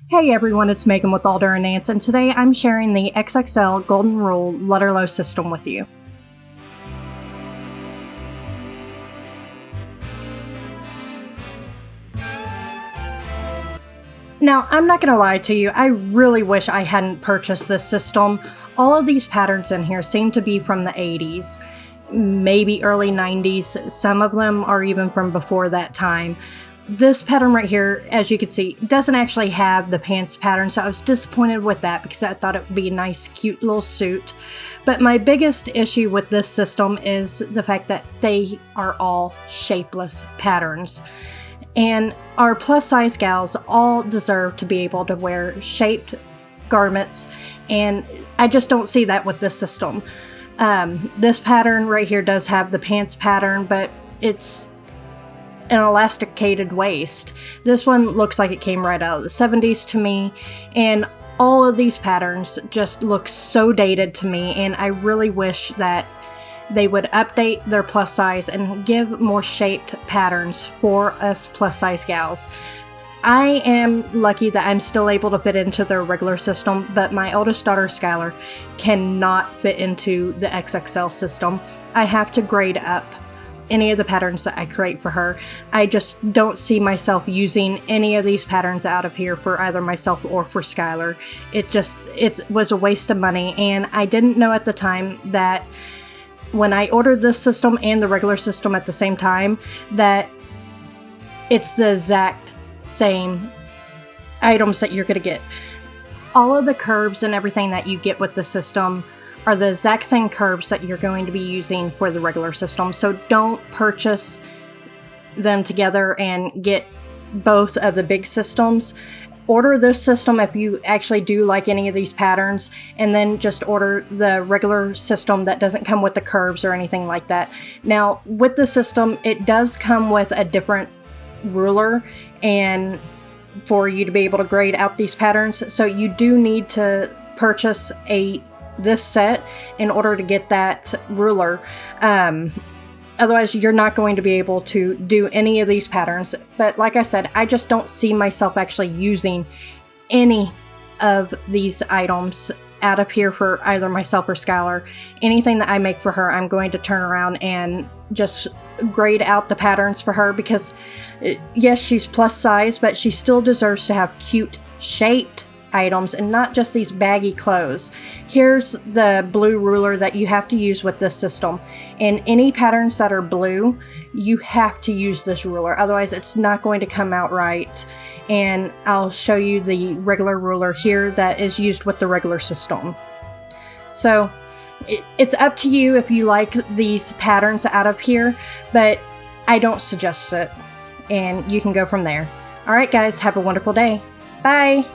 Hey everyone, it's Megan with Alder and Nance, and today I'm sharing the XXL Golden Rule Lutterloh system with you. Now, I'm not going to lie to you, I really wish I hadn't purchased this system. All of these patterns in here seem to be from the 80s, maybe early 90s. Some of them are even from before that time. This pattern right here, as you can see, doesn't actually have the pants pattern, so I was disappointed with that because I thought it would be a nice, cute little suit. But my biggest issue with this system is the fact that they are all shapeless patterns. And our plus-size gals all deserve to be able to wear shaped garments, and I just don't see that with this system. This pattern right here does have the pants pattern, but it's an elasticated waist. This one looks like it came right out of the 70s to me, and all of these patterns just look so dated to me, and I really wish that they would update their plus size and give more shaped patterns for us plus size gals. I am lucky that I'm still able to fit into their regular system, but my oldest daughter, Skylar, cannot fit into the XXL system. I have to grade up any of the patterns that I create for her. I just don't see myself using any of these patterns out of here for either myself or for Skylar. It was a waste of money, and I didn't know at the time that when I ordered this system and the regular system at the same time, that it's the exact same items that you're going to get. All of the curves and everything that you get with the system are the exact same curves that you're going to be using for the regular system. So don't purchase them together and get both of the big systems. Order this system if you actually do like any of these patterns, and then just order the regular system that doesn't come with the curves or anything like that. Now, with the system, it does come with a different ruler and for you to be able to grade out these patterns. So you do need to purchase this set in order to get that ruler. Otherwise, you're not going to be able to do any of these patterns. But like I said, I just don't see myself actually using any of these items out of here for either myself or Skylar. Anything that I make for her, I'm going to turn around and just grade out the patterns for her, because yes, she's plus size, but she still deserves to have cute shaped items and not just these baggy clothes. Here's the blue ruler that you have to use with this system, and any patterns that are blue, you have to use this ruler, otherwise it's not going to come out right. And I'll show you the regular ruler here that is used with the regular system. So it's up to you if you like these patterns out of here, but I don't suggest it, and you can go from there. Alright guys, have a wonderful day. Bye!